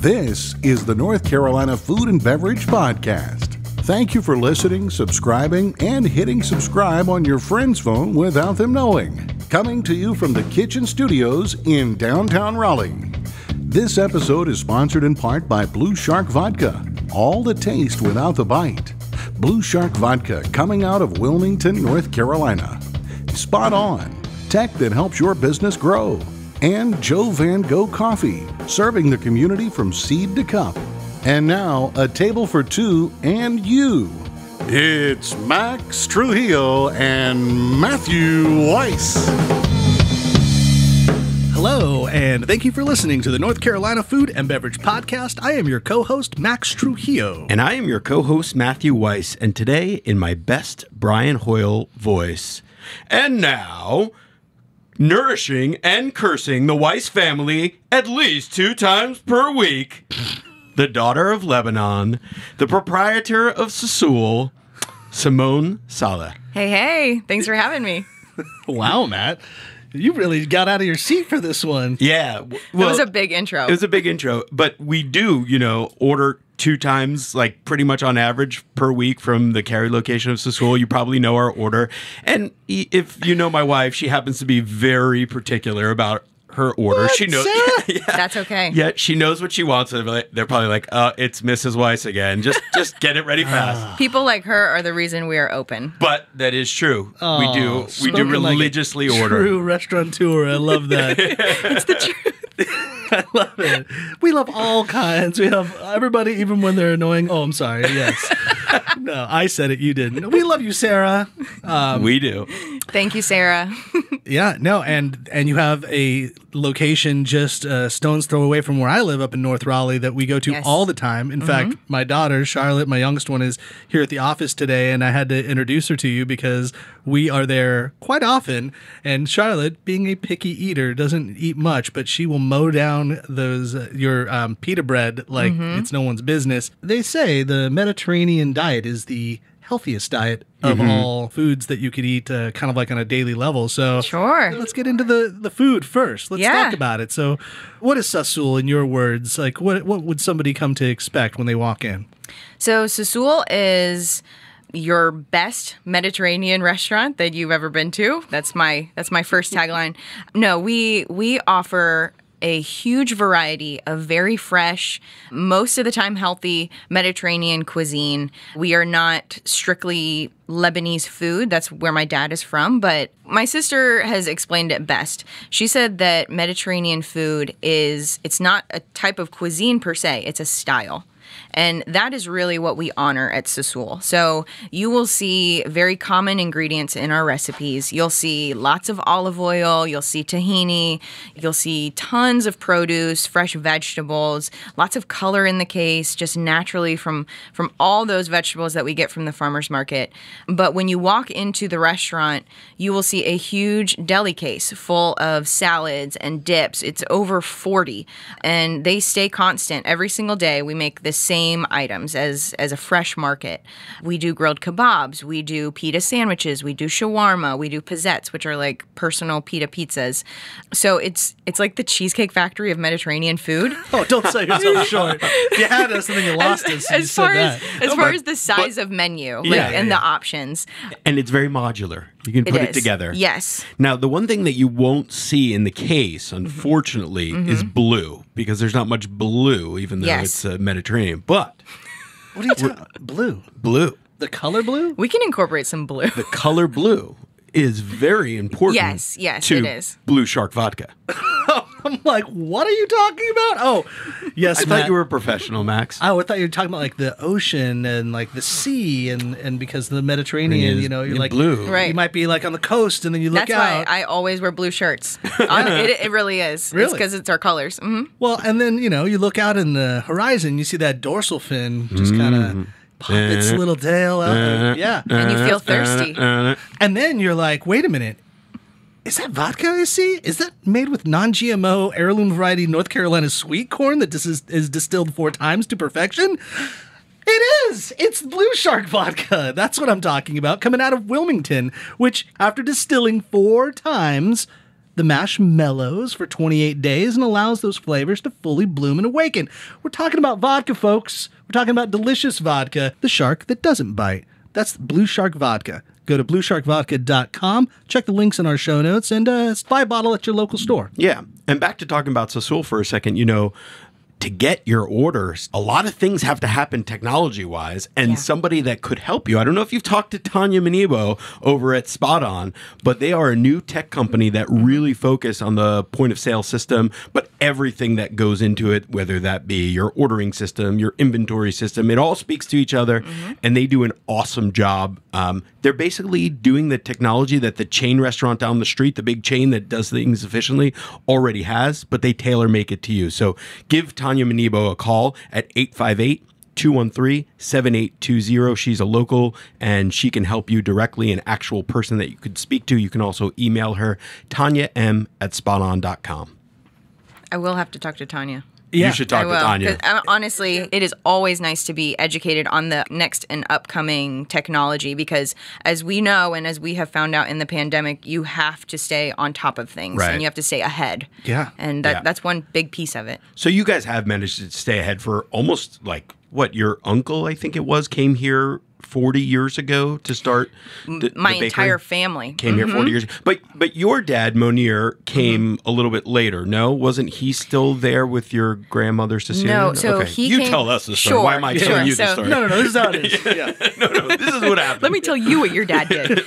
This is the North Carolina Food and Beverage Podcast. Thank you for listening, subscribing, and hitting subscribe on your friend's phone without them knowing. Coming to you from the Kitchen Studios in downtown Raleigh. This episode is sponsored in part by Blue Shark Vodka. All the taste without the bite. Blue Shark Vodka coming out of Wilmington, North Carolina. Spot on. Tech that helps your business grow. And Joe Van Gogh Coffee, serving the community from seed to cup. And now, a table for two and you. It's Max Trujillo and Matthew Weiss. Hello, and thank you for listening to the North Carolina Food and Beverage Podcast. I am your co-host, Max Trujillo. And I am your co-host, Matthew Weiss. And today, in my best Brian Hoyle voice. And now, nourishing and cursing the Weiss family at least 2 times per week, the daughter of Lebanon, the proprietor of Sassool, Simone Saleh. Hey, thanks for having me. Wow, Matt. You really got out of your seat for this one. Yeah. Well, it was a big intro. It was a big intro, but we do, order 2 times, like pretty much on average per week from the carry location of Sassool. You probably know our order. And if you know my wife, she happens to be very particular about her order. What, she knows. Sarah? Yeah. That's okay. Yeah, she knows what she wants. And they're probably like, it's Mrs. Weiss again. Just get it ready fast. People like her are the reason we are open. But that is true. We do religiously like order. True restaurateur. I love that. It's the truth. I love it. We love all kinds. We love everybody, even when they're annoying. Oh, I'm sorry. Yes. No, I said it. You didn't. We love you, Sarah. We do. Thank you, Sarah. Yeah, no, and you have a location just a stone's throw away from where I live up in North Raleigh that we go to all the time. In fact, my daughter, Charlotte, my youngest one, is here at the office today, and I had to introduce her to you because we are there quite often. And Charlotte, being a picky eater, doesn't eat much, but she will mow down those your pita bread like it's no one's business. They say the Mediterranean diet is the healthiest diet of all foods that you could eat kind of like on a daily level. So Sure. Let's get into the food first. Let's talk about it. So what is Sassool in your words? Like what would somebody come to expect when they walk in? So Sassool is your best Mediterranean restaurant that you've ever been to. That's my first tagline. No, we offer a huge variety of very fresh, most of the time healthy Mediterranean cuisine. We are not strictly Lebanese food. That's where my dad is from, but my sister has explained it best. She said that Mediterranean food it's not a type of cuisine per se, it's a style. And that is really what we honor at Sassool. So you will see very common ingredients in our recipes. You'll see lots of olive oil. You'll see tahini. You'll see tons of produce, fresh vegetables, lots of color in the case, just naturally from all those vegetables that we get from the farmer's market. But when you walk into the restaurant, you will see a huge deli case full of salads and dips. It's over 40, and they stay constant every single day. We make the same items as a fresh market. We do grilled kebabs, we do pita sandwiches, we do shawarma, we do pizzettes, which are like personal pita pizzas. So it's like the Cheesecake Factory of Mediterranean food. Oh, don't sell yourself short. You had us and then you lost us. As far as the size of menu and the options. And it's very modular. You can put it together. Yes. Now, the one thing that you won't see in the case, unfortunately, is blue, because there's not much blue, even though it's Mediterranean. But what are you talking about? Blue. The color blue? We can incorporate some blue. The color blue is very important. Yes, to it is. Blue Shark Vodka. I'm like, what are you talking about? Oh, yes, I thought you were a professional, Max. Oh, I thought you were talking about like the ocean and like the sea and because the Mediterranean, you're like blue. Right. You might be like on the coast and then you look That's out. why I always wear blue shirts. It really is. Really? It's because it's our colors. Mm-hmm. Well, and then, you look out in the horizon, you see that dorsal fin just kind of pop its little tail out. Yeah. And you feel thirsty. And then you're like, wait a minute. Is that vodka I see? Is that made with non-GMO heirloom variety North Carolina sweet corn that is distilled 4 times to perfection? It is! It's Blue Shark vodka. That's what I'm talking about. Coming out of Wilmington, which after distilling 4 times the marshmallows for 28 days and allows those flavors to fully bloom and awaken. We're talking about vodka, folks. We're talking about delicious vodka, the shark that doesn't bite. That's Blue Shark Vodka. Go to bluesharkvodka.com, check the links in our show notes, and buy a bottle at your local store. Yeah. And back to talking about Sassool for a second, to get your orders, a lot of things have to happen technology-wise, and somebody that could help you. I don't know if you've talked to Tanya Manibo over at Spot On, but they are a new tech company that really focus on the point-of-sale system, but everything that goes into it, whether that be your ordering system, your inventory system, it all speaks to each other, and they do an awesome job. They're basically doing the technology that the chain restaurant down the street, the big chain that does things efficiently, already has, but they tailor-make it to you. So give Tanya Manibo a call at 858-213-7820. She's a local, and she can help you directly, an actual person that you could speak to. You can also email her, tanyam@spoton.com. I will have to talk to Tanya. Yeah, you should talk to Tanya. Honestly, it is always nice to be educated on the next and upcoming technology because, as we know and as we have found out in the pandemic, you have to stay on top of things and you have to stay ahead. Yeah. And that's one big piece of it. So you guys have managed to stay ahead for almost your uncle, I think it was, came here 40 years ago to start my entire family came here 40 years ago. But your dad, Monir, came a little bit later, no? Wasn't he still there with your grandmother, Cecilia? No, so he You came... tell us the story. Sure, Why am I telling you the story? No, this is how it is. Yeah. No, this is what happened. Let me tell you what your dad did.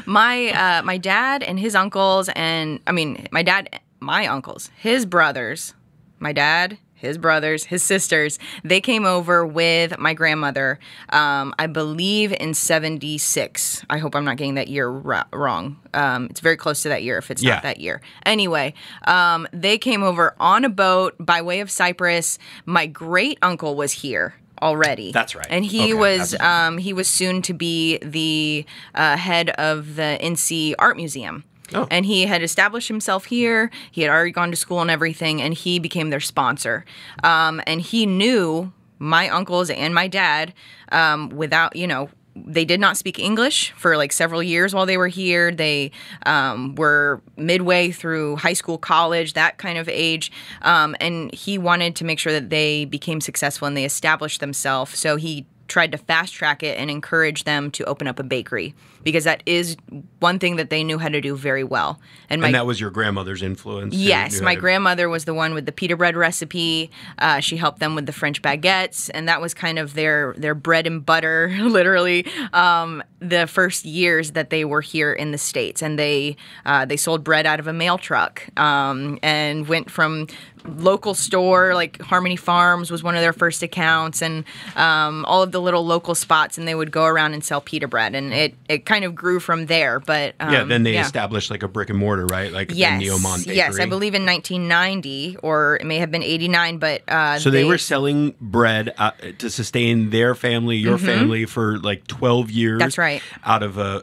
My dad and his uncles my uncles, his brothers, my dad, his brothers, his sisters, they came over with my grandmother, I believe in 76. I hope I'm not getting that year wrong. It's very close to that year if it's not that year. Anyway, they came over on a boat by way of Cyprus. My great uncle was here already. That's right. And he was soon to be the head of the NC Art Museum. Oh. And he had established himself here. He had already gone to school and everything, and he became their sponsor. And he knew my uncles and my dad without, they did not speak English for several years while they were here. They were midway through high school, college, that kind of age. And he wanted to make sure that they became successful and they established themselves. So he tried to fast track it and encourage them to open up a bakery because that is one thing that they knew how to do very well. And that was your grandmother's influence? Yes. My grandmother was the one with the pita bread recipe. She helped them with the French baguettes, and that was kind of their bread and butter, literally, the first years that they were here in the States. And they sold bread out of a mail truck and went from local store, like Harmony Farms was one of their first accounts, and all of the little local spots, and they would go around and sell pita bread, and it kind of grew from there. But then they established a brick and mortar, right? The Neomon Bakery. Yes, I believe in 1990, or it may have been 89, but so they were selling bread to sustain their family, your family, for 12 years. That's right. Out of a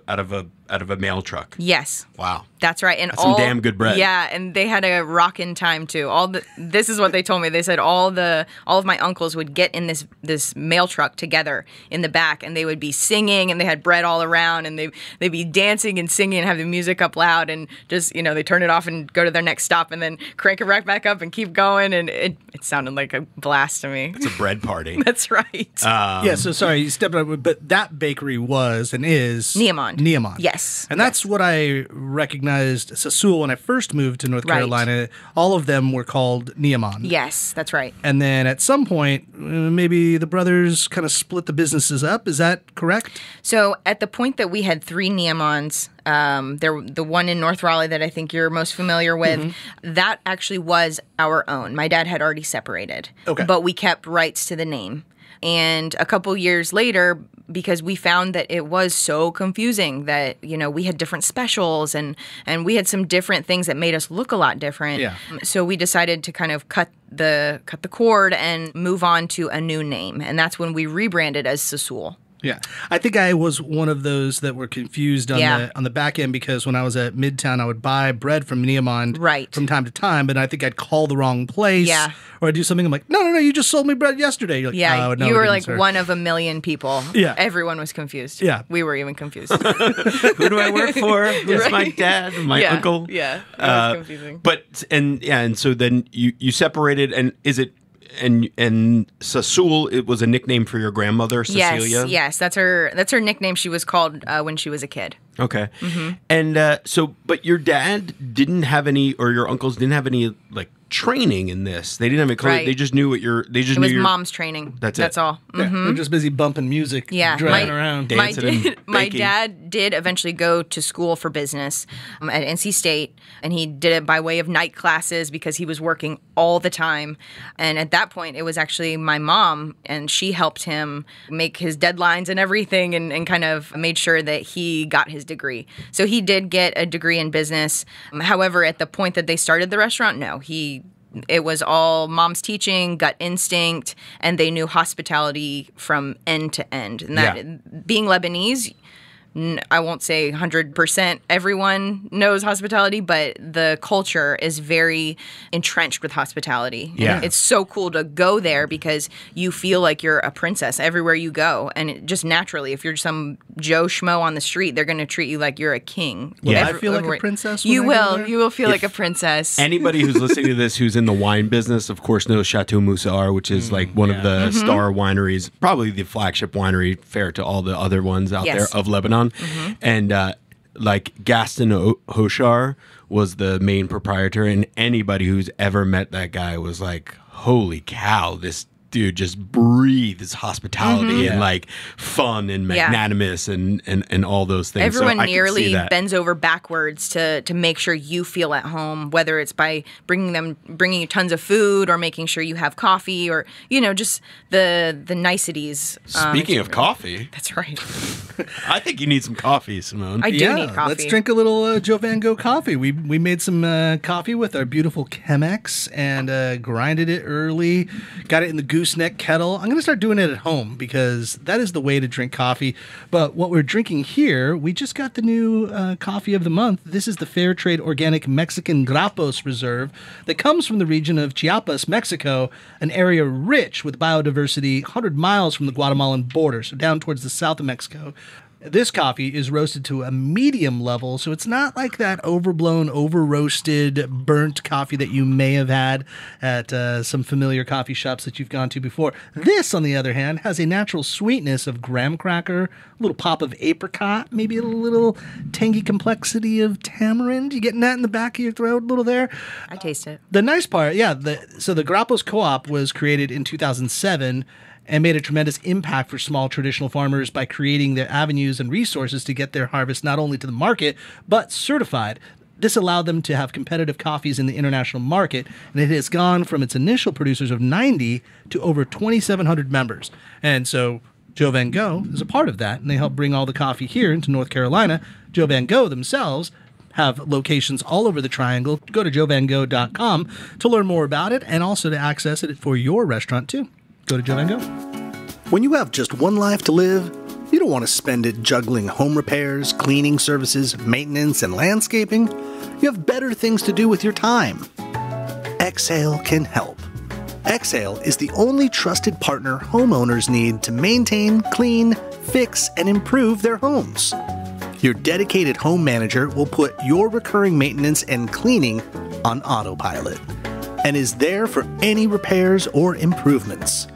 mail truck. Yes. Wow. That's right. And that's some damn good bread. Yeah, and they had a rockin' time too. This is what they told me. They said all of my uncles would get in this mail truck together in the back, and they would be singing, and they had bread all around, and they'd be dancing and singing and have the music up loud, and just they turn it off and go to their next stop, and then crank it right back up and keep going, and it sounded like a blast to me. It's a bread party. That's right. So sorry, you stepped up, but that bakery was and is Neomon. Yes. And that's what I recognized Sassool when I first moved to North Carolina. All of them were called Neomon. Yes, that's right. And then at some point, maybe the brothers kind of split the businesses up. Is that correct? So at the point that we had 3 Neomons, the one in North Raleigh that I think you're most familiar with, that actually was our own. My dad had already separated. Okay. But we kept rights to the name. And a couple years later, because we found that it was so confusing that, we had different specials and we had some different things that made us look a lot different. Yeah. So we decided to kind of cut the cord and move on to a new name. And that's when we rebranded as Sassool. Yeah. I think I was one of those that were confused on the back end, because when I was at Midtown, I would buy bread from Neomond from time to time, but I think I'd call the wrong place. Yeah. Or I'd do something, I'm like, no, you just sold me bread yesterday. You're like, oh, no, you were like sir. one of a million people. Yeah. Everyone was confused. Yeah. We were even confused. Who do I work for? Who's my dad? My uncle? Yeah. It was confusing. And so then you separated, and is it and Sassool, it was a nickname for your grandmother, Cecilia? Yes. That's her nickname. She was called when she was a kid. Okay. And but your dad didn't have any, or your uncles didn't have any, like, training in this. They didn't have any clothes. Right. They just knew what it was mom's training. That's all. Yeah, they're just busy bumping music, driving around, dancing. My dad did eventually go to school for business at NC State, and he did it by way of night classes because he was working all the time. And at that point, it was actually my mom, and she helped him make his deadlines and everything, and kind of made sure that he got his degree. So he did get a degree in business. However, at the point that they started the restaurant, no, it was all mom's teaching, gut instinct, and they knew hospitality from end to end. And that being Lebanese, I won't say 100% everyone knows hospitality, but the culture is very entrenched with hospitality. Yeah. And it's so cool to go there because you feel like you're a princess everywhere you go. And it just naturally, if you're some Joe Schmo on the street, they're going to treat you like you're a king. Yeah. I feel like a princess when You I will. go there? You will feel like a princess. Anybody who's listening to this who's in the wine business, of course, knows Chateau Moussard, which is like one of the star wineries, probably the flagship winery, fair to all the other ones out there of Lebanon. And like Gaston Hochar was the main proprietor, and anybody who's ever met that guy was like, holy cow, this dude just breathes hospitality and like fun and magnanimous and all those things. Everyone so nearly bends over backwards to make sure you feel at home, whether it's by bringing you tons of food or making sure you have coffee, or just the niceties. Speaking of coffee, that's right. I think you need some coffee, Simone. I do need coffee. Let's drink a little Joe Van Gogh coffee. We made some coffee with our beautiful Chemex and grinded it early. Got it in the gooseneck kettle. I'm going to start doing it at home because that is the way to drink coffee. But what we're drinking here, we just got the new coffee of the month. This is the Fair Trade Organic Mexican Grapos Reserve that comes from the region of Chiapas, Mexico, an area rich with biodiversity 100 miles from the Guatemalan border, so down towards the south of Mexico. This coffee is roasted to a medium level, so it's not like that overblown, over-roasted, burnt coffee that you may have had at some familiar coffee shops that you've gone to before. This, on the other hand, has a natural sweetness of graham cracker, a little pop of apricot, maybe a little tangy complexity of tamarind. You getting that in the back of your throat a little there? I taste it. The nice part, so the Grapos Co-op was created in 2007 and made a tremendous impact for small traditional farmers by creating their avenues and resources to get their harvest not only to the market, but certified. This allowed them to have competitive coffees in the international market, and it has gone from its initial producers of 90 to over 2,700 members. And so Joe Van Gogh is a part of that, and they help bring all the coffee here into North Carolina. Joe Van Gogh themselves have locations all over the Triangle. Go to joevangogh.com to learn more about it and also to access it for your restaurant, too. Go to Joe Van Gogh. When you have just one life to live, you don't want to spend it juggling home repairs, cleaning services, maintenance, and landscaping. You have better things to do with your time. Exhale can help. Exhale is the only trusted partner homeowners need to maintain, clean, fix, and improve their homes. Your dedicated home manager will put your recurring maintenance and cleaning on autopilot and is there for any repairs or improvements.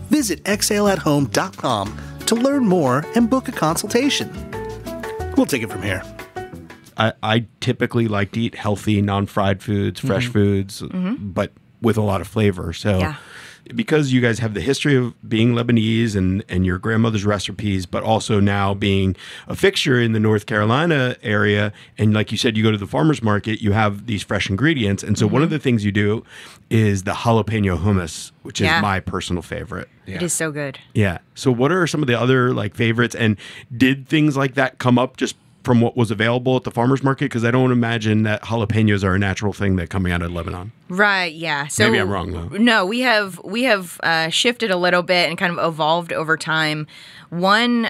Visit exhaleathome.com to learn more and book a consultation. We'll take it from here. I typically like to eat healthy, non-fried foods, fresh foods, but with a lot of flavor. So because you guys have the history of being Lebanese and your grandmother's recipes, but also now being a fixture in the North Carolina area, and like you said, you go to the farmer's market, you have these fresh ingredients. And so one of the things you do is the jalapeno hummus, which is my personal favorite. It is so good. Yeah. So what are some of the other like favorites? And did things like that come up just from what was available at the farmer's market? Because I don't imagine that jalapenos are a natural thing that coming out of Lebanon. Right, yeah. So maybe I'm wrong, though. No, we have shifted a little bit and kind of evolved over time. One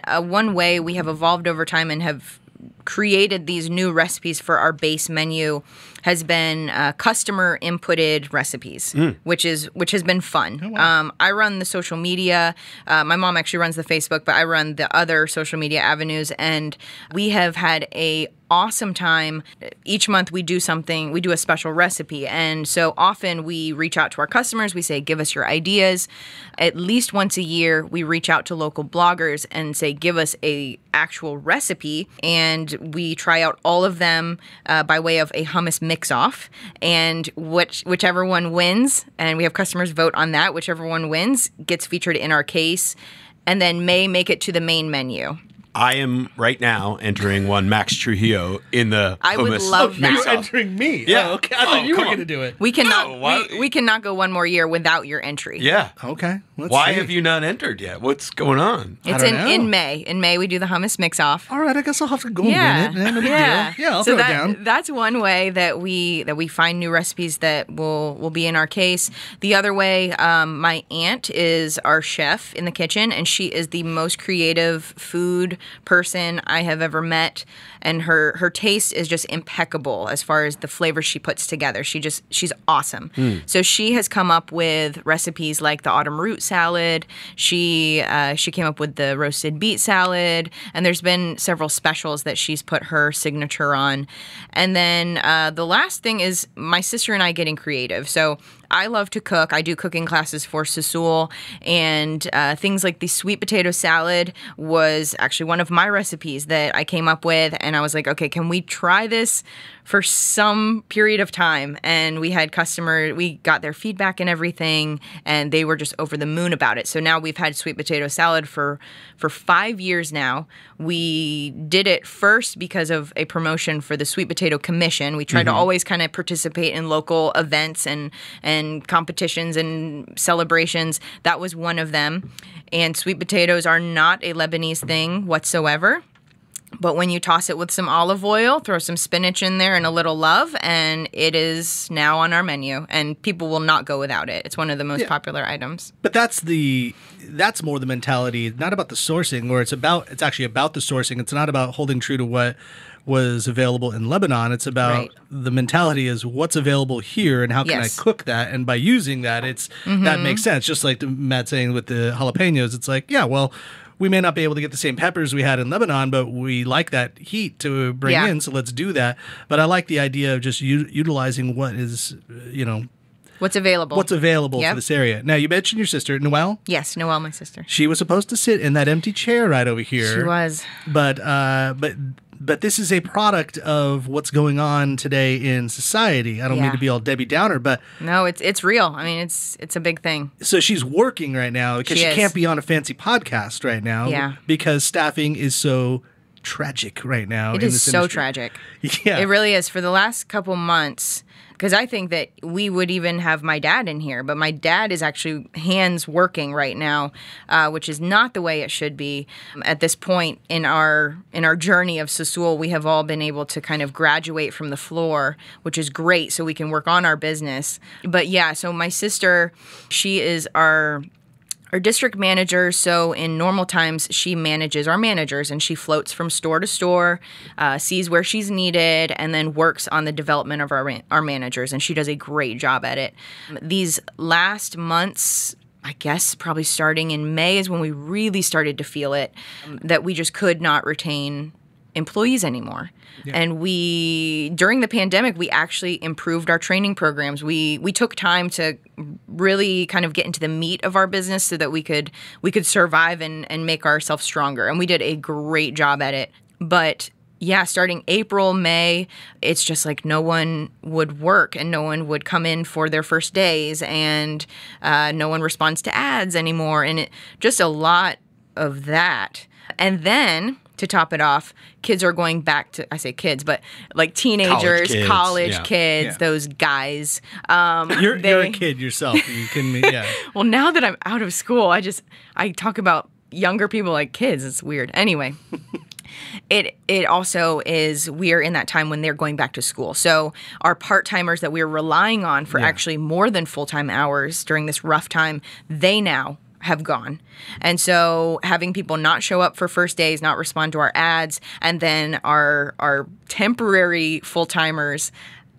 way we have evolved over time and have created these new recipes for our base menu has been customer inputted recipes, which has been fun. Oh, wow. I run the social media. My mom actually runs the Facebook, but I run the other social media avenues, and we have had a awesome time. Each month we do something, we do a special recipe. And so often we reach out to our customers. We say, give us your ideas. At least once a year, we reach out to local bloggers and say, give us a actual recipe. And we try out all of them by way of a hummus mix-off. And whichever one wins, and we have customers vote on that, whichever one wins gets featured in our case and then may make it to the main menu. I am right now entering one Max Trujillo in the hummus. I would love that. You're entering me. Yeah. Oh, okay. I thought you were going to do it. We cannot. We cannot go one more year without your entry. Yeah. Okay. Why have you not entered yet? What's going on? It's in May. In May we do the hummus mix-off. All right. I guess I'll have to go and win it. No big deal. Yeah, I'll throw it down. That's one way that we find new recipes that will be in our case. The other way, my aunt is our chef in the kitchen, and she is the most creative food person I have ever met, and her taste is just impeccable as far as the flavors she puts together. She's awesome. So she has come up with recipes like the autumn root salad. She came up with the roasted beet salad, and there's been several specials that she's put her signature on. And then the last thing is my sister and I getting creative. So I love to cook. I do cooking classes for Sassool, and things like the sweet potato salad was actually one of my recipes that I came up with, and I was like, okay, can we try this for some period of time? And we had we got their feedback and everything, and they were just over the moon about it. So now we've had sweet potato salad for 5 years now. We did it first because of a promotion for the Sweet Potato Commission. We try to always kind of participate in local events and competitions and celebrations. That was one of them. And sweet potatoes are not a Lebanese thing whatsoever. But when you toss it with some olive oil, throw some spinach in there and a little love, and it is now on our menu. And people will not go without it. It's one of the most popular items. But that's more the mentality, not about the sourcing, or it's actually about the sourcing. It's not about holding true to what was available in Lebanon. It's about the mentality is what's available here and how can I cook that? And by using that, that makes sense. Just like Matt saying with the jalapenos, it's like, yeah, well, we may not be able to get the same peppers we had in Lebanon, but we like that heat to bring in, so let's do that. But I like the idea of just utilizing what is, what's available. What's available for this area. Now, you mentioned your sister, Noelle? Yes, Noelle, my sister. She was supposed to sit in that empty chair right over here. She was. But this is a product of what's going on today in society. I don't mean to be all Debbie Downer, but no, it's real. I mean, it's a big thing. So she's working right now because she can't be on a fancy podcast right now because staffing is so tragic right now. It is so tragic. Yeah, it really is. For the last couple months, because I think that we would even have my dad in here, but my dad is actually hands working right now, which is not the way it should be. At this point in our journey of Sassool, we have all been able to kind of graduate from the floor, which is great, so we can work on our business. But yeah, so my sister, she is our district manager, so in normal times, she manages our managers, and she floats from store to store, sees where she's needed, and then works on the development of our managers, and she does a great job at it. These last months, I guess probably starting in May is when we really started to feel it, that we just could not retain employees anymore. Yeah. And during the pandemic, we actually improved our training programs. We took time to really kind of get into the meat of our business so that we could survive and make ourselves stronger. And we did a great job at it. But yeah, starting April, May, it's just like no one would work and no one would come in for their first days, and no one responds to ads anymore. And just a lot of that. And then to top it off, kids are going back to, I say kids, but like teenagers, college kids, those guys. You're a kid yourself. You can, Well, now that I'm out of school, I talk about younger people like kids. It's weird. Anyway. it also is, we are in that time when they're going back to school. So our part-timers that we're relying on for actually more than full-time hours during this rough time, they now have gone. And so having people not show up for first days, not respond to our ads, and then our temporary full-timers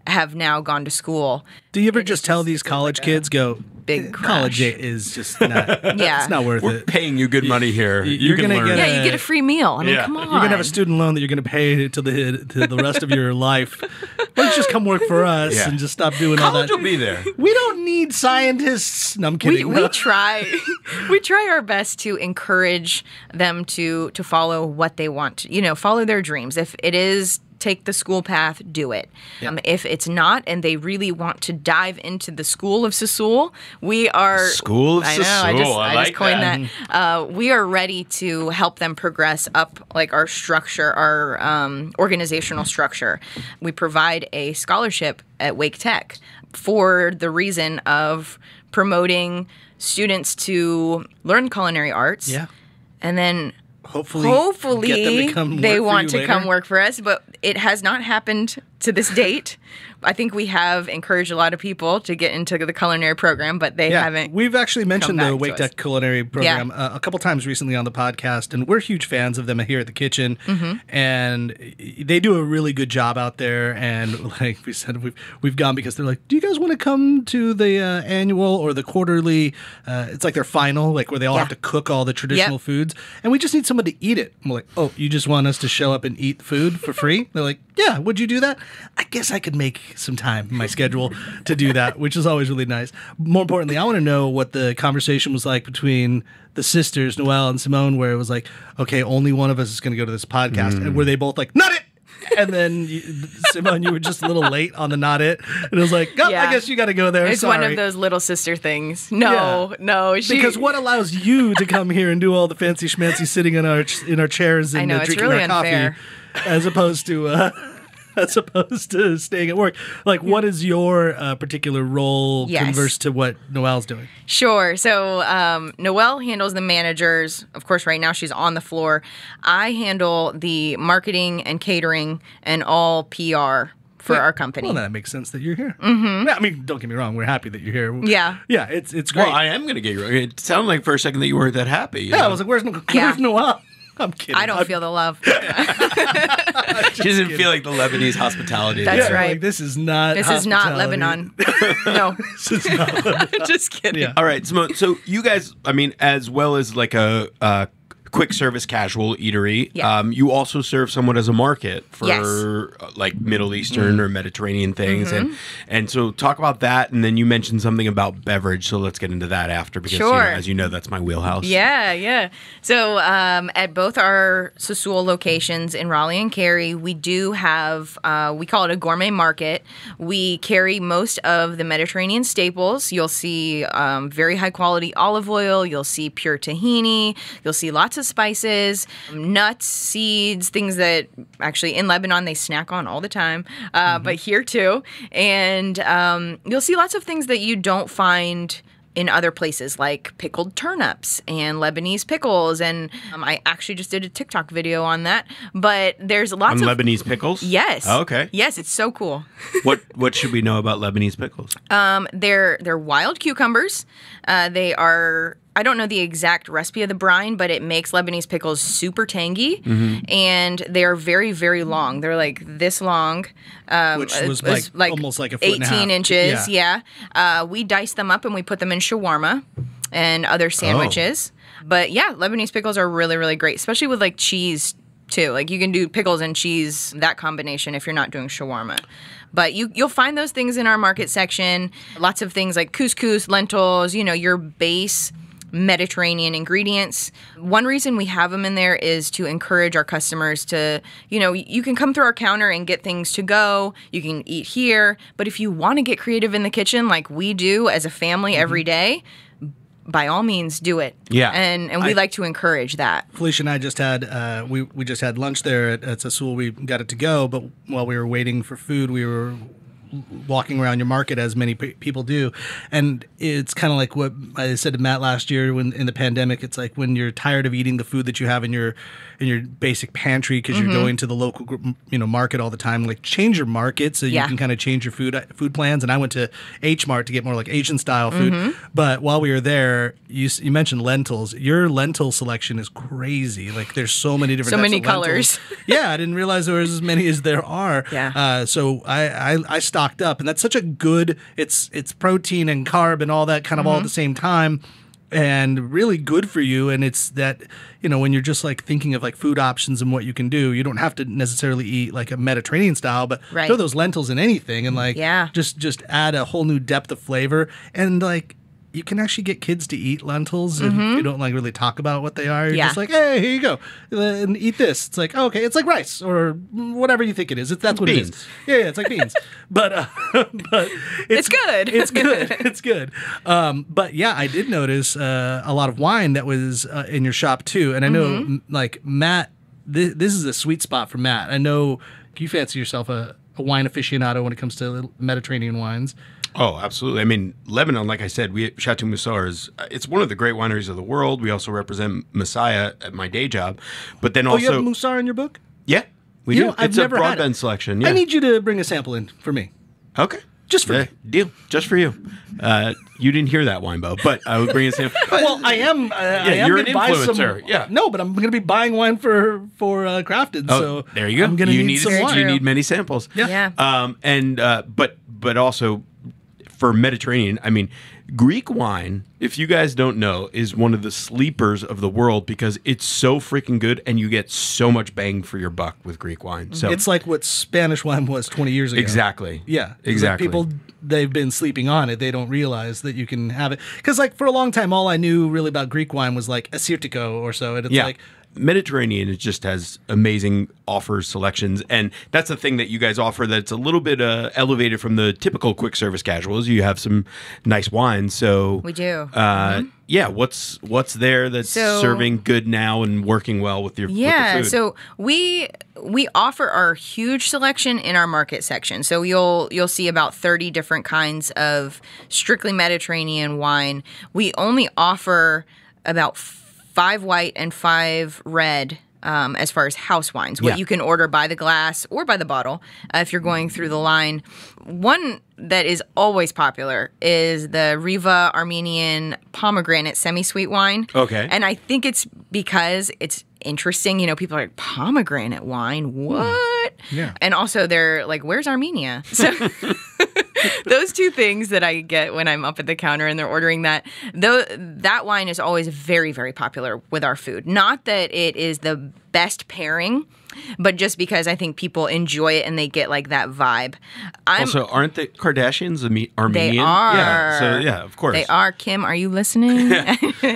have now gone to school. Do you ever just tell these college kids, go, big college crash. is just not, it's not worth We're it. paying you good money here. You're can gonna learn. get you get a free meal. I mean, come on. You're going to have a student loan that you're going to pay to the rest of your life. Why don't you just come work for us and just stop doing all College that? will be there. We don't need scientists. No, I'm kidding. We try our best to encourage them to follow what they want, follow their dreams. If it is take the school path, do it. If it's not, and they really want to dive into the School of Sassool, we are... School of Sassool. I just coined that. We are ready to help them progress up, like our structure, our organizational structure. We provide a scholarship at Wake Tech for the reason of promoting students to learn culinary arts. Yeah. And then Hopefully get them to come they work want for you to come later. work for us, but it has not happened to this date. I think we have encouraged a lot of people to get into the culinary program, but they haven't. We've actually mentioned come the back Wake to us. Tech culinary program a couple times recently on the podcast, and we're huge fans of them here at the kitchen. And they do a really good job out there. And like we said, we've gone because they're like, "Do you guys want to come to the annual or the quarterly?" It's like their final, like where they all have to cook all the traditional foods, and we just need someone to eat it. I'm like, "Oh, you just want us to show up and eat food for free?" They're like, "Yeah, would you do that?" I guess I could make some time in my schedule to do that, which is always really nice. More importantly, I want to know what the conversation was like between the sisters, Noelle and Simone, where it was like, okay, only one of us is going to go to this podcast. And were they both like, not it? And then, Simone, you were just a little late on the not it. And it was like, I guess you got to go there. It's Sorry. one of those little sister things. No. Because what allows you to come here and do all the fancy schmancy sitting in our chairs and it's drinking really our coffee, unfair. as opposed to staying at work. Like, what is your particular role converse to what Noelle's doing? Sure. So Noelle handles the managers. Of course, right now she's on the floor. I handle the marketing and catering and all PR for our company. Well, that makes sense that you're here. Yeah, I mean, don't get me wrong. We're happy that you're here. Yeah. Yeah, it's great. Well, I am going to get you. It sounded like for a second that you weren't that happy. I was like, where's Noelle? I'm kidding. I don't feel the love. She doesn't feel like the Lebanese hospitality. That's right. Like, this is not Lebanon. No. This is not Lebanon. Just kidding. Yeah. All right, Simone. So you guys, I mean, as well as like a quick service casual eatery, you also serve somewhat as a market for like Middle Eastern or Mediterranean things, and so talk about that. And then you mentioned something about beverage, so let's get into that after because as you know, that's my wheelhouse. Yeah. So at both our Sassool locations in Raleigh and Cary, we do have we call it a gourmet market. We carry most of the Mediterranean staples. You'll see very high quality olive oil. You'll see pure tahini. You'll see lots of spices, nuts, seeds, things that actually in Lebanon they snack on all the time, but here too. And you'll see lots of things that you don't find in other places, like pickled turnips and Lebanese pickles. And I actually just did a TikTok video on that. But there's lots of Lebanese pickles. Yes. Oh, okay. Yes, it's so cool. What should we know about Lebanese pickles? They're wild cucumbers. They are. I don't know the exact recipe of the brine, but it makes Lebanese pickles super tangy, and they are very, very long. They're like this long, which was like almost like a foot 18 and a half. inches. Yeah. We dice them up and we put them in shawarma and other sandwiches. But yeah, Lebanese pickles are really, really great, especially with like cheese too. Like you can do pickles and cheese, that combination, if you're not doing shawarma. But you'll find those things in our market section. Lots of things like couscous, lentils, your base Mediterranean ingredients. One reason we have them in there is to encourage our customers to, you can come through our counter and get things to go. You can eat here. But if you want to get creative in the kitchen like we do as a family every day, by all means, do it. Yeah. And we like to encourage that. Felicia and I just had we just had lunch there at Sassool. We got it to go, but while we were waiting for food, we were walking around your market as many people do. And it's kind of like what I said to Matt last year when in the pandemic. It's like when you're tired of eating the food that you have in your basic pantry because you're going to the local market all the time. Like change your market so you can kind of change your food plans. And I went to H Mart to get more like Asian style food. But while we were there, you mentioned lentils. Your lentil selection is crazy. Like there's so many different types of colors. Yeah, I didn't realize there was as many as there are. Yeah. So I stocked up, and that's such a good. It's protein and carb and all that kind of all at the same time. And really good for you. And it's that, when you're just like thinking of like food options and what you can do, you don't have to necessarily eat like a Mediterranean style, but throw those lentils in anything and like just add a whole new depth of flavor. And like you can actually get kids to eat lentils if you don't like really talk about what they are. You're just like, hey, here you go, and eat this. It's like, okay, it's like rice or whatever you think it is. That's what beans. it is. Yeah, it's like beans. But it's good. It's good. It's good. But yeah, I did notice a lot of wine that was in your shop too. And I know, like Matt, this is a sweet spot for Matt. I know you fancy yourself a wine aficionado when it comes to Mediterranean wines. Oh, absolutely. I mean, Lebanon, like I said, Chateau Moussard it's one of the great wineries of the world. We also represent Messiah at my day job. But then also... you have Moussard in your book? Yeah, we do. I've it's never a had broadband it. selection. Yeah. I need you to bring a sample in for me. Okay. Just for me. Deal. Just for you. You didn't hear that, Winebo, but I would bring a sample. Well, I am. You're an influencer. Yeah. No, but I'm going to be buying wine for Crafted. Oh, so there you go. I'm going to need some wine. You need many samples. Yeah. But also for Mediterranean, I mean, Greek wine, if you guys don't know, is one of the sleepers of the world because it's so freaking good and you get so much bang for your buck with Greek wine. So it's like what Spanish wine was 20 years ago. Exactly. Yeah. Exactly. Like people, they've been sleeping on it. They don't realize that you can have it. Because like for a long time, all I knew really about Greek wine was like Assyrtiko or so. And it's like... Mediterranean, it just has amazing offers, selections, and that's the thing that you guys offer that's a little bit elevated from the typical quick service casuals. You have some nice wines, so we do. Yeah, what's there that's serving good now and working well with your with the food? So we offer our huge selection in our market section. So you'll see about 30 different kinds of strictly Mediterranean wine. We only offer about 5 white and 5 red as far as house wines, what you can order by the glass or by the bottle if you're going through the line. One that is always popular is the Riva Armenian pomegranate semi-sweet wine. Okay. And I think it's because it's interesting. People are like, pomegranate wine? What? Yeah. And also they're like, where's Armenia? So... Those two things that I get when I'm up at the counter and they're ordering that, that wine is always very, very popular with our food. Not that it is the best pairing, but just because I think people enjoy it and they get like that vibe. Also, aren't the Kardashians Armenian? They are. Yeah, so yeah, of course. They are. Kim, are you listening?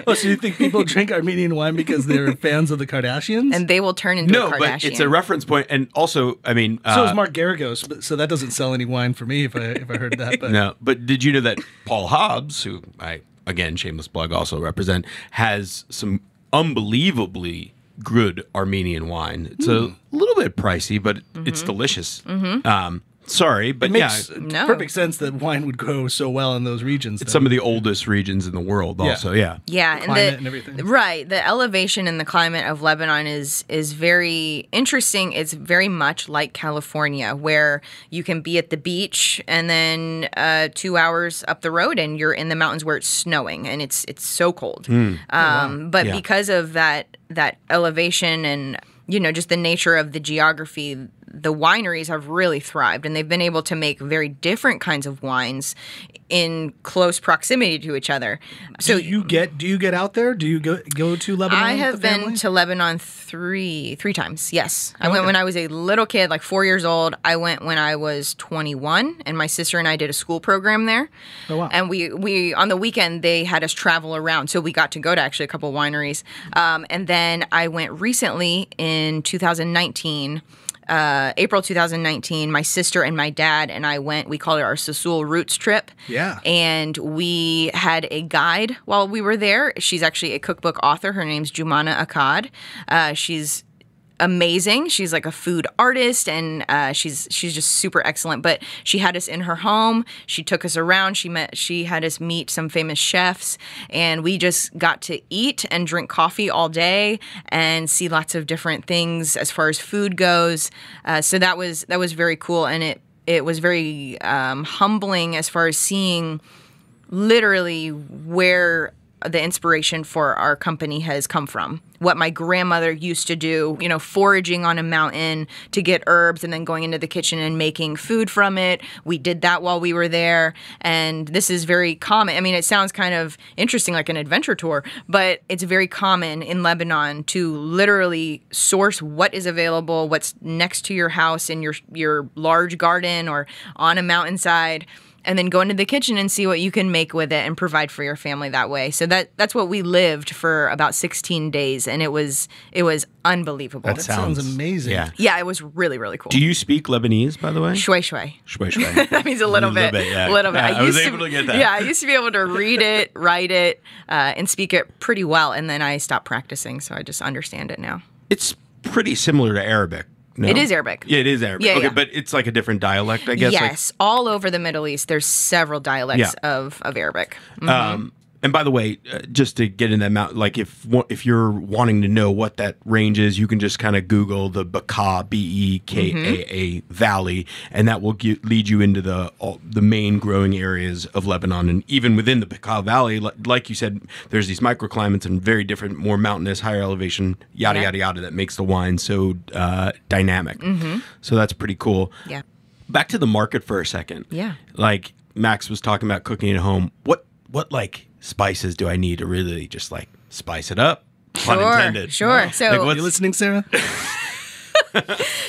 Oh, so you think people drink Armenian wine because they're fans of the Kardashians? And they will turn into a Kardashian. No, but it's a reference point. And also, I mean... so is Mark Garagos, but so that doesn't sell any wine for me if I heard that. But. No, but did you know that Paul Hobbs, who I, again, shameless plug, also represent, has some unbelievably good Armenian wine. It's a little bit pricey, but it's delicious. Sorry, but it makes perfect sense that wine would grow so well in those regions. It's some of the oldest regions in the world also, Yeah, and everything. Right. The elevation and the climate of Lebanon is very interesting. It's very much like California, where you can be at the beach and then 2 hours up the road and you're in the mountains where it's snowing and it's so cold. But because of that elevation and just the nature of the geography, the wineries have really thrived, and they've been able to make very different kinds of wines in close proximity to each other. So do you get out there? Do you go to Lebanon? I have been to Lebanon three times. Yes, I went when I was a little kid, like 4 years old. I went when I was 21, and my sister and I did a school program there. Oh wow! And we on the weekend they had us travel around, so we got to go to actually a couple wineries. And then I went recently in 2019. April 2019, my sister and my dad and I went, we called it our Sassool Roots trip. Yeah. And we had a guide while we were there. She's actually a cookbook author. Her name's Jumana Akkad. She's amazing. She's like a food artist, and she's just super excellent. But she had us in her home. She took us around. She had us meet some famous chefs, and we just got to eat and drink coffee all day and see lots of different things as far as food goes. So that was very cool, and it was very humbling as far as seeing literally where the inspiration for our company has come from. What my grandmother used to do, foraging on a mountain to get herbs and then going into the kitchen and making food from it. We did that while we were there. And this is very common. I mean, it sounds kind of interesting, like an adventure tour, but it's very common in Lebanon to literally source what is available, what's next to your house in your large garden or on a mountainside, and then go into the kitchen and see what you can make with it and provide for your family that way. So that's what we lived for about 16 days, and it was unbelievable. That sounds amazing. Yeah, it was really, really cool. Do you speak Lebanese, by the way? Shway shway. Shway shway. That means a little bit. Yeah. A little bit. I was able to get that. Yeah, I used to be able to read it, write it, and speak it pretty well, and then I stopped practicing, so I just understand it now. It's pretty similar to Arabic. No? It is Arabic. Yeah, it is Arabic. Yeah, okay, yeah. but it's like a different dialect, I guess. Yes, all over the Middle East, there's several dialects of Arabic. Mm-hmm. And by the way, just to get in that mountain, like if you're wanting to know what that range is, you can just kind of Google the Bekaa, Bekaa Valley, and that will lead you into the main growing areas of Lebanon. And even within the Bekaa Valley, like you said, there's these microclimates and very different, more mountainous, higher elevation, yada yada yada, that makes the wine so dynamic. Mm-hmm. So that's pretty cool. Yeah. Back to the market for a second. Yeah. Like Max was talking about cooking at home. What like spices do I need to really just like spice it up? Pun intended. Sure. So, are you listening, Sarah?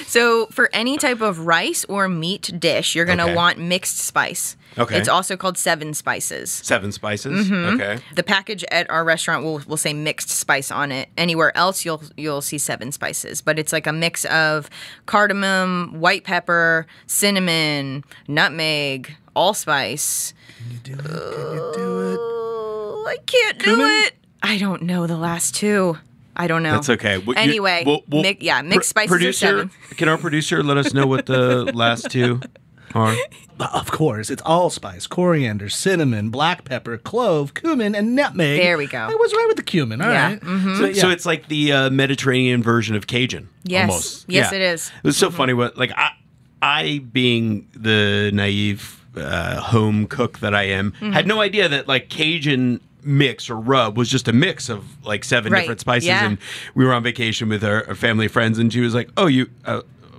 So for any type of rice or meat dish, you're going to want mixed spice. Okay. It's also called 7 spices. 7 spices? Mm-hmm. Okay. The package at our restaurant will say mixed spice on it. Anywhere else, you'll see 7 spices. But it's like a mix of cardamom, white pepper, cinnamon, nutmeg, allspice. Can you do it? Can you do it? I can't do it. I don't know the last 2. I don't know. That's okay. Anyway, mixed spices producer, are 7. Can our producer let us know what the last 2 are? Of course, it's allspice, coriander, cinnamon, black pepper, clove, cumin, and nutmeg. There we go. I was right with the cumin. All right. Mm-hmm. So it's like the Mediterranean version of Cajun. Yes. Almost. Yes, it is. It was so funny. What I being the naive home cook that I am, had no idea that like Cajun mix or rub was just a mix of like 7 different spices. Yeah. And we were on vacation with our family friends, and she was like, "Oh,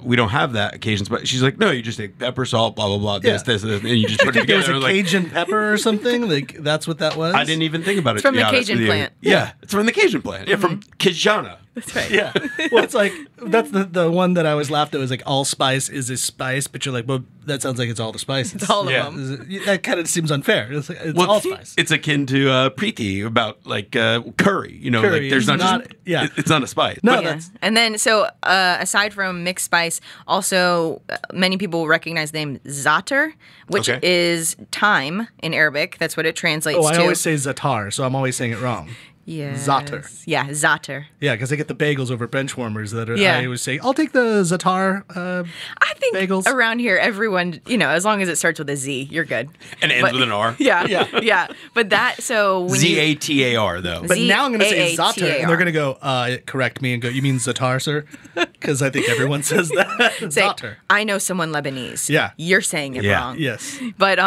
we don't have that occasion." But she's like, "No, you just take pepper, salt, blah blah blah, this, and you just put it There together." was a Cajun pepper or something. Like that's what that was. I didn't even think about it. It's from the Cajun plant. Yeah, it's from the Cajun plant. Yeah, from Kijana. That's right. Yeah. Well, it's like that's the one that I always laughed at was like allspice is a spice, but you're like, well, that sounds like it's all the spices. It's all of them. That kind of seems unfair. It's allspice. It's akin to priti about like curry. You know, Curry like there's is not not- yeah. it's not a spice. No, But- that's And then, so aside from mixed spice, also many people recognize the name za'atar, which Okay. is thyme in Arabic. That's what it translates I to. always say zatar, so I'm always saying it wrong. Yes. Za'atar. Yeah, za'atar. Yeah, because I get the bagels over Benchwarmers that are, Yeah. I always say, I'll take the zatar I think bagels. around here, everyone, as long as it starts with a Z, you're good. and ends with an R. Yeah, yeah. But that, so when ZATAR though. But now I'm going to say ZAATAR. zatar, and they're going to go, correct me and go, you mean zatar, sir? Because I think everyone says that. say, Zatar. I know someone Lebanese. Yeah. You're saying it Yeah. wrong. Yes. But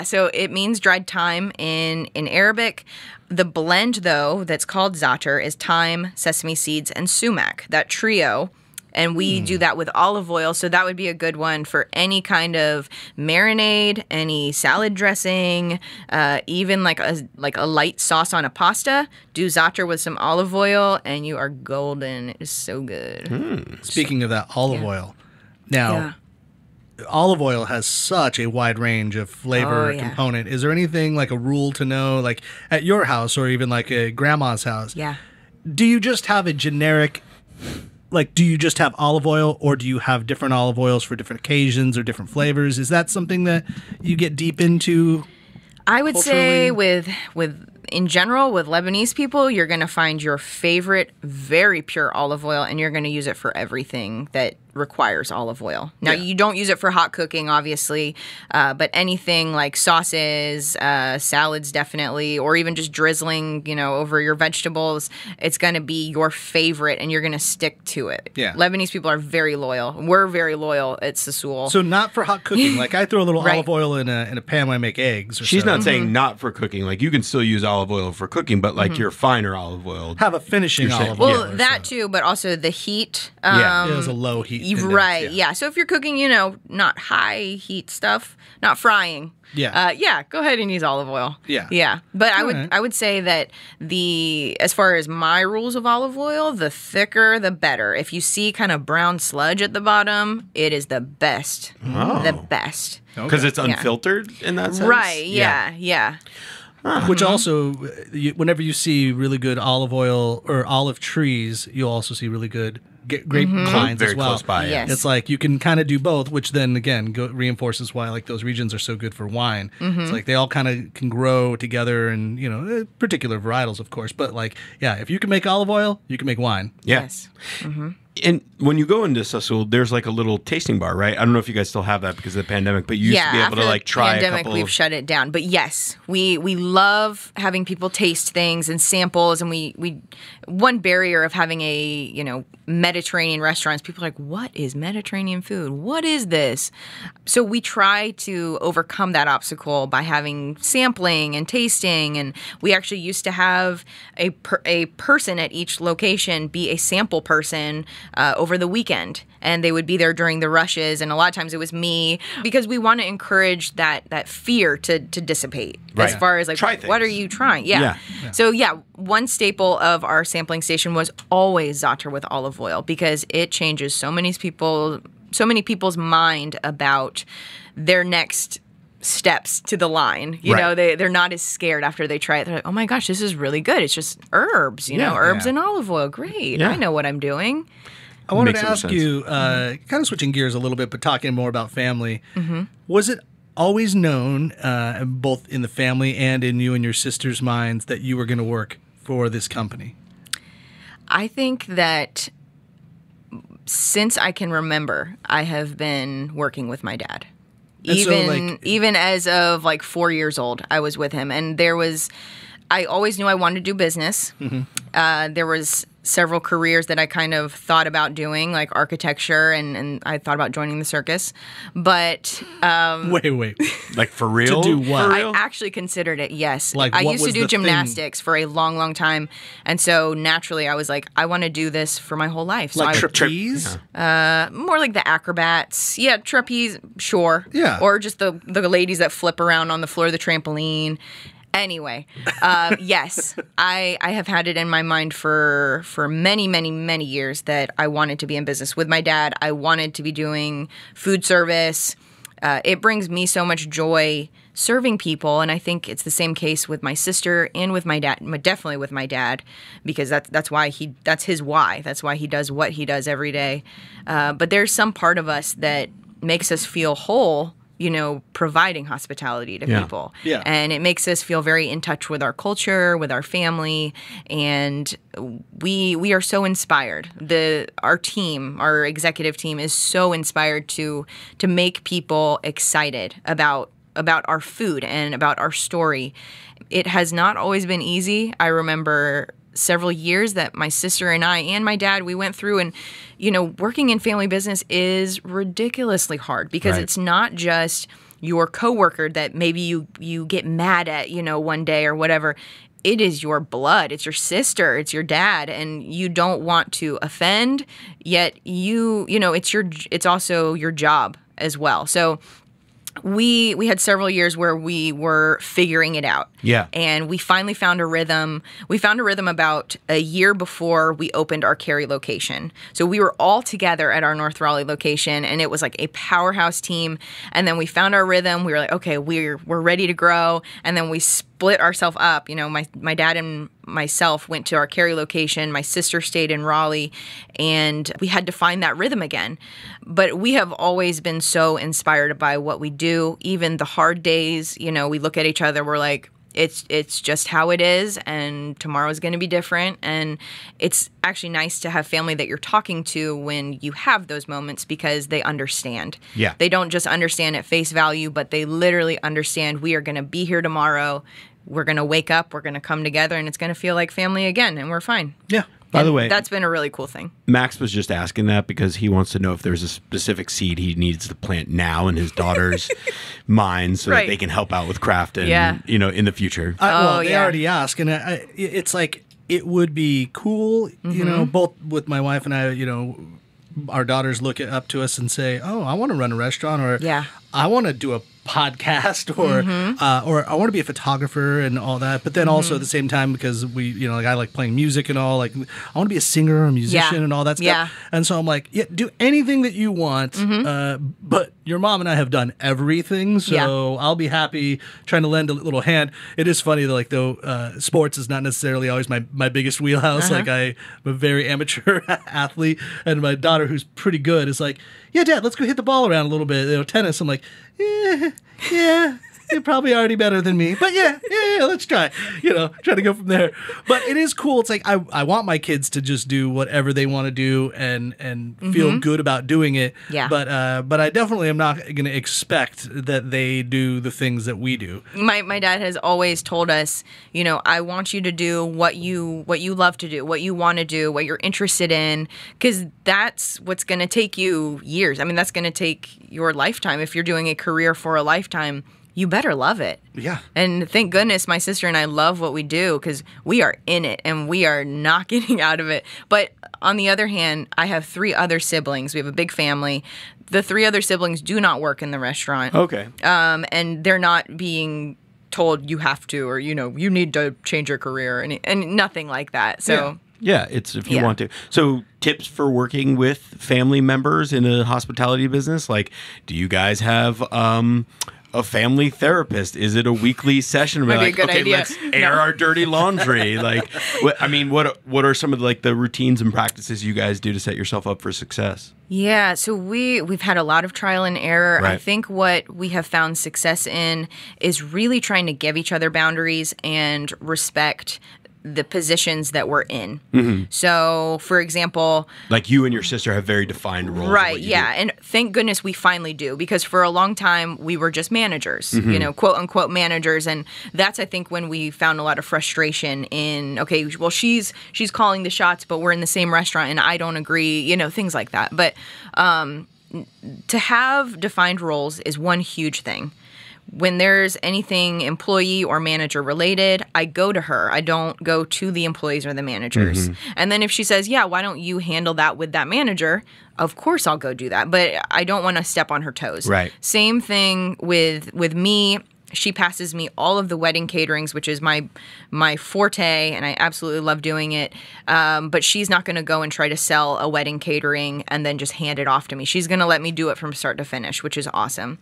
so it means dried thyme in Arabic. The blend, though, that's called za'atar is thyme, sesame seeds, and sumac, that trio. And we do that with olive oil, so that would be a good one for any kind of marinade, any salad dressing, even like a light sauce on a pasta. Do za'atar with some olive oil, and you are golden. It is so good. Speaking of that, olive oil. Now, olive oil has such a wide range of flavor component. Is there anything like a rule to know, like at your house or even like a grandma's house? Yeah. Do you just have a generic, like, do you just have olive oil, or do you have different olive oils for different occasions or different flavors? Is that something that you get deep into? I would say with in general, with Lebanese people, you're going to find your favorite very pure olive oil, and you're going to use it for everything that requires olive oil. Now, you don't use it for hot cooking, obviously, but anything like sauces, salads definitely, or even just drizzling, over your vegetables, it's going to be your favorite, and you're going to stick to it. Yeah. Lebanese people are very loyal. We're very loyal at Sassool. So not for hot cooking. Like I throw a little olive oil in a pan when I make eggs. She's not saying not for cooking. Like you can still use olive oil for cooking, but like your finer olive oil. Have a finishing olive oil. Well, that too, but also the heat. It was a low heat. Right. Yeah. So if you're cooking, not high heat stuff, not frying. Yeah. Go ahead and use olive oil. Yeah. Yeah. But I would say that as far as my rules of olive oil, the thicker the better. If you see kind of brown sludge at the bottom, it is the best. Oh. The best. Because it's unfiltered in that sense? Right. Yeah. Which also, whenever you see really good olive oil or olive trees, you'll also see really good grapevines very as well. Close by. Yes. It's like you can kind of do both, which then again reinforces why like those regions are so good for wine. It's like they all kind of can grow together, and particular varietals, of course. But like, if you can make olive oil, you can make wine. Yeah. Yes. And when you go into Sassool, there's like a little tasting bar, right? I don't know if you guys still have that because of the pandemic, but you used to be able to like try a couple. We've shut it down. But yes, we love having people taste things and samples. And we one barrier of having a Mediterranean restaurants, people are like, what is Mediterranean food? What is this? So we try to overcome that obstacle by having sampling and tasting. And we actually used to have a person at each location be a sample person over the weekend, and they would be there during the rushes, and a lot of times it was me, because we want to encourage that fear to dissipate as far as like, what are you trying? Yeah. So one staple of our sampling station was always za'atar with olive oil, because it changes so many people's mind about their next steps to the line. They're not as scared after they try it. They're like, oh my gosh, this is really good. It's just herbs, herbs and olive oil. Great. I know what I'm doing. I wanted to ask you, kind of switching gears a little bit, but talking more about family. Was it always known, both in the family and in you and your sister's minds, that you were going to work for this company? I think that since I can remember, I have been working with my dad. Even as of like 4 years old, I was with him. And I always knew I wanted to do business. There was several careers that I kind of thought about doing, like architecture, and I thought about joining the circus. But wait, like for real? To do what? I actually considered it. Yes, like I used to do gymnastics for a long, long time, and so naturally I was like, I want to do this for my whole life. So like trapeze? More like the acrobats. Yeah, trapeze, sure. Yeah, or just the ladies that flip around on the floor of the trampoline. Anyway, yes, I have had it in my mind for many, many, many years that I wanted to be in business with my dad. I wanted to be doing food service. It brings me so much joy serving people, and I think it's the same case with my sister and with my dad. Definitely with my dad, because that's his why. That's why he does what he does every day. But there's some part of us that makes us feel whole, providing hospitality to people. Yeah. And it makes us feel very in touch with our culture, with our family, and we are so inspired. Our executive team is so inspired to make people excited about our food and about our story. It has not always been easy. I remember several years that my sister and I and my dad, we went through, and working in family business is ridiculously hard, because it's not just your coworker that maybe you get mad at one day or whatever. It is your blood, it's your sister, it's your dad, and you don't want to offend, yet it's also your job as well. So we had several years where we were figuring it out. Yeah. And we finally found a rhythm. We found a rhythm about a year before we opened our Cary location. So we were all together at our North Raleigh location, and it was like a powerhouse team. And then we found our rhythm. We were like, okay, we're ready to grow. And then we split ourselves up. My dad and myself went to our Cary location. My sister stayed in Raleigh, and we had to find that rhythm again. But we have always been so inspired by what we do. Even the hard days, we look at each other, we're like, It's just how it is, and tomorrow's going to be different. And it's actually nice to have family that you're talking to when you have those moments, because they understand. Yeah. They don't just understand at face value, but they literally understand we are going to be here tomorrow. We're going to wake up, we're going to come together, and it's going to feel like family again, and we're fine. Yeah. By the way, that's been a really cool thing. Max was just asking that because he wants to know if there's a specific seed he needs to plant now in his daughter's mind so that they can help out with craft and, in the future. They already ask, and it's like, it would be cool, both with my wife and I, our daughters look up to us and say, oh, I want to run a restaurant, or I want to do a podcast, or I want to be a photographer and all that. But then also at the same time, because we, I like playing music and all, like I want to be a singer or a musician and all that stuff. Yeah. And so I'm like, do anything that you want. But your mom and I have done everything, so I'll be happy trying to lend a little hand. It is funny though, sports is not necessarily always my biggest wheelhouse. Like I'm a very amateur athlete, and my daughter, who's pretty good, is like, yeah, Dad, let's go hit the ball around a little bit. Tennis. I'm like, yeah, you're probably already better than me. But yeah, let's try. Try to go from there. But it is cool. It's like I want my kids to just do whatever they want to do and feel good about doing it. Yeah. But I definitely am not going to expect that they do the things that we do. My dad has always told us, I want you to do what you love to do, what you want to do, what you're interested in, because that's what's going to take you years. I mean, that's going to take your lifetime. If you're doing a career for a lifetime, you better love it. Yeah. And thank goodness my sister and I love what we do, because we are in it and we are not getting out of it. But on the other hand, I have 3 other siblings. We have a big family. The 3 other siblings do not work in the restaurant. Okay. And they're not being told you have to, or, you need to change your career, and nothing like that. So. Yeah, it's if you want to. So tips for working with family members in a hospitality business? Like, do you guys have a family therapist? Is it a weekly session where like, okay, idea. Let's air our dirty laundry? Like, what are some of the routines and practices you guys do to set yourself up for success? Yeah, so we've had a lot of trial and error. Right. I think what we have found success in is really trying to give each other boundaries and respect the positions that we're in. So, for example, like you and your sister have very defined roles. Right, yeah. And thank goodness we finally do, because for a long time we were just managers, quote unquote managers. And that's, I think, when we found a lot of frustration in, okay, well, she's calling the shots, but we're in the same restaurant and I don't agree, things like that. But to have defined roles is one huge thing. When there's anything employee or manager related, I go to her. I don't go to the employees or the managers. And then if she says, yeah, why don't you handle that with that manager? Of course I'll go do that. But I don't want to step on her toes. Right. Same thing with me. She passes me all of the wedding caterings, which is my forte, and I absolutely love doing it. But she's not going to go and try to sell a wedding catering and then just hand it off to me. She's going to let me do it from start to finish, which is awesome.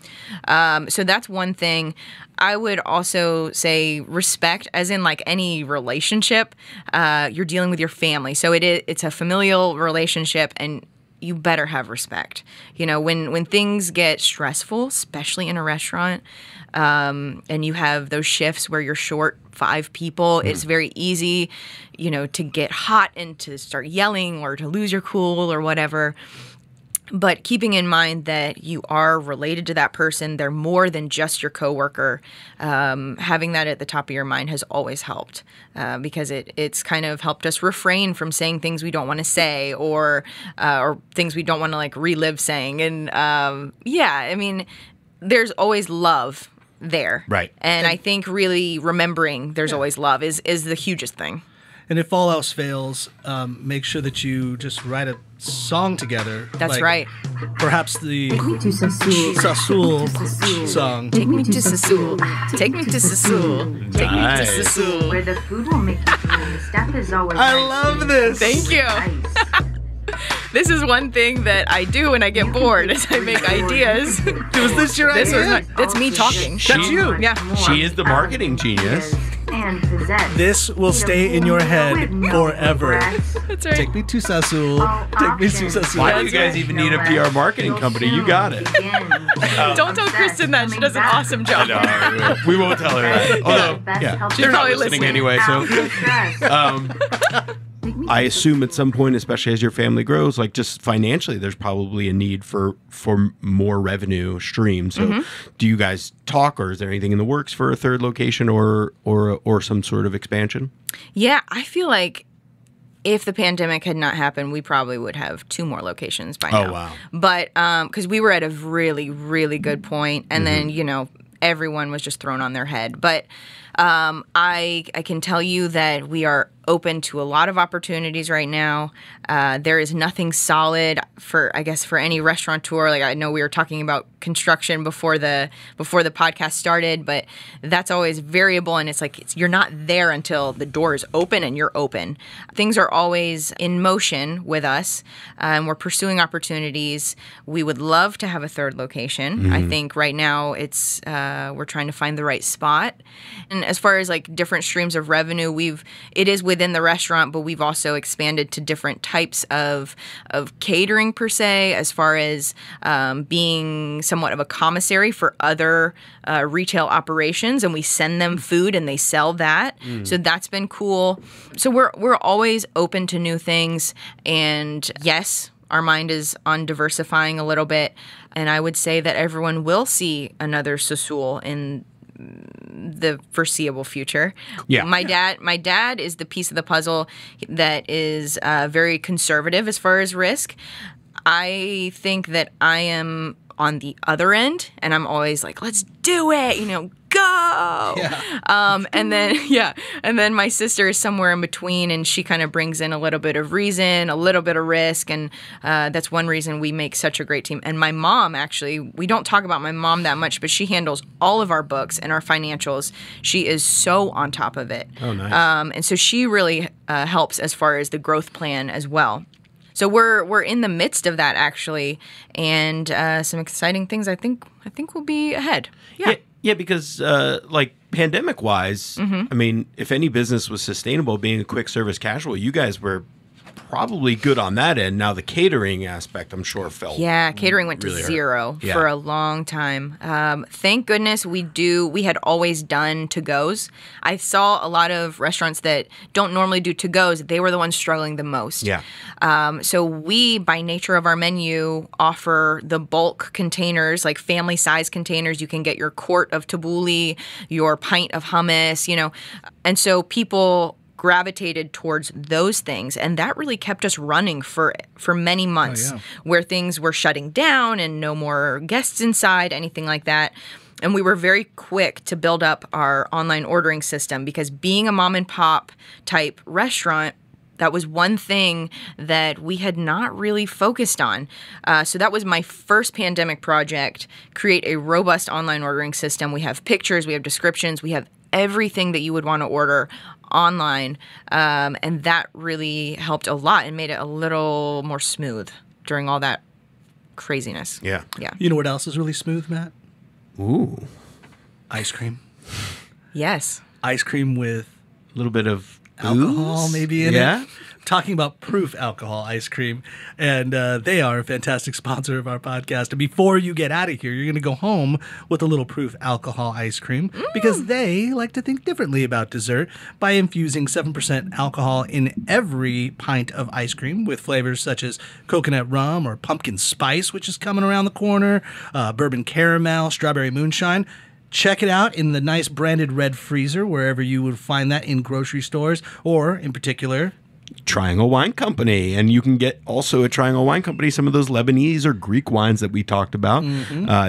So that's one thing. I would also say respect, as in like any relationship. You're dealing with your family, so it's a familial relationship, and you better have respect. When things get stressful, especially in a restaurant, and you have those shifts where you're short 5 people, it's very easy, to get hot and to start yelling or to lose your cool or whatever. But keeping in mind that you are related to that person, they're more than just your coworker. Having that at the top of your mind has always helped, because it's kind of helped us refrain from saying things we don't want to say, or things we don't want to relive saying. And I mean, there's always love there, right? And I think really remembering there's always love is the hugest thing. And if all else fails, make sure that you just write a song together. That's right. Perhaps the Take me to Sassool song. Take me to Sassool. Take me to Sassool. Take me to Sassool. Where the food will make you feel. The staff is always I love this. Thank you. This is one thing that I do when I get bored, is I make ideas. Was this your idea? That's me talking. That's you. Yeah. She is the marketing genius. And possess. This will stay in your head forever. That's right. Take me to Sassool. Take me to Sassool. Why do you guys even need a PR marketing company? You got it. Don't tell Kristen that. She does an awesome job. No, we won't tell her that. Although, yeah, they're not listening anyway, so. I assume at some point, especially as your family grows, like just financially, there's probably a need for more revenue streams. So do you guys talk, or is there anything in the works for a third location or some sort of expansion? Yeah, I feel like if the pandemic had not happened, we probably would have 2 more locations by now. Oh, wow. But because we were at a really, really good point, and then, you know, everyone was just thrown on their head. But I can tell you that we are open to a lot of opportunities right now. There is nothing solid for any restaurateur. Like, I know we were talking about construction before the podcast started, but that's always variable, and it's like you're not there until the door is open and you're open. Things are always in motion with us, and we're pursuing opportunities. We would love to have a third location. I think right now it's we're trying to find the right spot. And as far as like different streams of revenue, it is within the restaurant, but we've also expanded to different types of catering per se, as far as being somewhat of a commissary for other retail operations, and we send them food and they sell that. So that's been cool. So we're always open to new things, and yes, our mind is on diversifying a little bit, and I would say that everyone will see another Sassool in the foreseeable future. Yeah. My dad is the piece of the puzzle that is very conservative as far as risk. I think that I am on the other end, and I'm always like, let's do it, you know, go. Yeah. And then my sister is somewhere in between, and she kind of brings in a little bit of reason, a little bit of risk, and that's one reason we make such a great team. And my mom, actually, we don't talk about my mom that much, but she handles all of our books and our financials. She is so on top of it. Oh, nice. And so she really helps as far as the growth plan as well. So we're in the midst of that, actually, and some exciting things I think will be ahead. Yeah, because like pandemic-wise, I mean, if any business was sustainable, being a quick service casual, you guys were probably good on that end. Now the catering aspect, I'm sure, felt catering went to really zero hurt. for a long time. Thank goodness we had always done to-goes. I saw a lot of restaurants that don't normally do to-goes. They were the ones struggling the most. Yeah. So we, by nature of our menu, offer the bulk containers, like family-size containers. You can get your quart of tabbouleh, your pint of hummus, you know. And so people gravitated towards those things, and that really kept us running for many months, where things were shutting down and no more guests inside, anything like that. And we were very quick to build up our online ordering system, because being a mom and pop type restaurant, that was one thing that we had not really focused on. So that was my first pandemic project, create a robust online ordering system. We have pictures, we have descriptions, we have everything that you would want to order online, and that really helped a lot and made it a little more smooth during all that craziness. Yeah. You know what else is really smooth, Matt? Ooh. Ice cream. Yes. Ice cream with A little bit of alcohol booze? maybe in it. Talking about Proof Alcohol Ice Cream, and they are a fantastic sponsor of our podcast. And before you get out of here, you're going to go home with a little Proof Alcohol Ice Cream, because they like to think differently about dessert by infusing 7% alcohol in every pint of ice cream with flavors such as coconut rum or pumpkin spice, which is coming around the corner, bourbon caramel, strawberry moonshine. Check it out in the nice branded red freezer, wherever you would find that in grocery stores, or in particular, Triangle Wine Company. And you can get also at Triangle Wine Company some of those Lebanese or Greek wines that we talked about.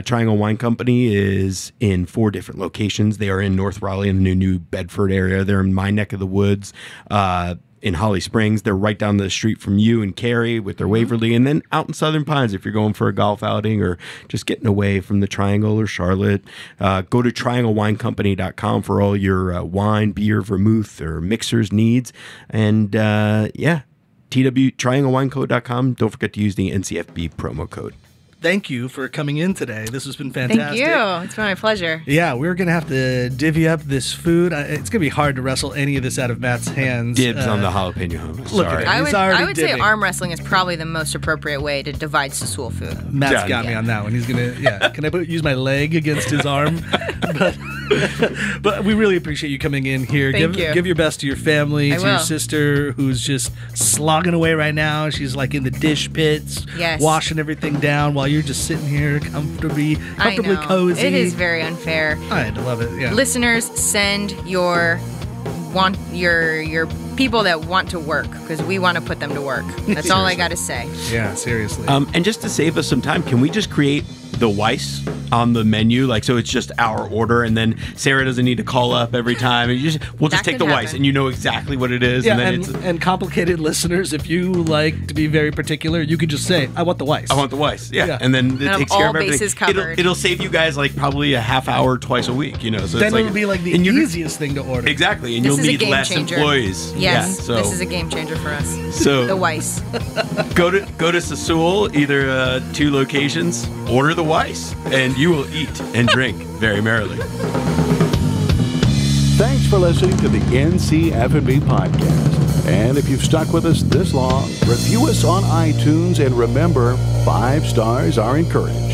Triangle Wine Company is in 4 different locations. They are in North Raleigh in the New Bedford area. They're in my neck of the woods. In Holly Springs, they're right down the street from you and Cary with their Waverly, and then out in Southern Pines if you're going for a golf outing or just getting away from the Triangle or Charlotte. Go to trianglewinecompany.com for all your wine, beer, vermouth, or mixers needs. And trianglewineco.com. Don't forget to use the NCFB promo code. thank you for coming in today. This has been fantastic. Thank you. It's been my pleasure. Yeah, we're going to have to divvy up this food. It's going to be hard to wrestle any of this out of Matt's hands. Dibs on the jalapeno hummus. Look Sorry. at it. I would say dipping. arm wrestling is probably the most appropriate way to divide Sassool food. Matt's got me on that one. He's going to, can I use my leg against his arm? But we really appreciate you coming in here. Thank you. Give your best to your family, to will. your sister who's just slogging away right now. She's like in the dish pits, washing everything down while you're just sitting here comfortably cozy. It is very unfair. I love it. Yeah. Listeners, send your people that want to work, because we want to put them to work. That's all I got to say. Yeah, seriously. And just to save us some time, can we just create the Weiss on the menu, like, so it's just our order, and then Sarah doesn't need to call up every time, and we'll just take the Weiss, and you know exactly what it is. Yeah, and then and complicated listeners, if you like to be very particular, you could just say, I want the Weiss. I want the Weiss, yeah. And then it takes care of everything. Bases covered. It'll save you guys like probably a half hour twice a week, you know. So then it'll be like the easiest thing to order. Exactly, and you'll need less employees. Yes, so this is a game changer for us. So the Weiss. Go to Sassool, either 2 locations, order the Weiss, and you will eat and drink very merrily. Thanks for listening to the NC F&B podcast. And if you've stuck with us this long, review us on iTunes, and remember, 5 stars are encouraged.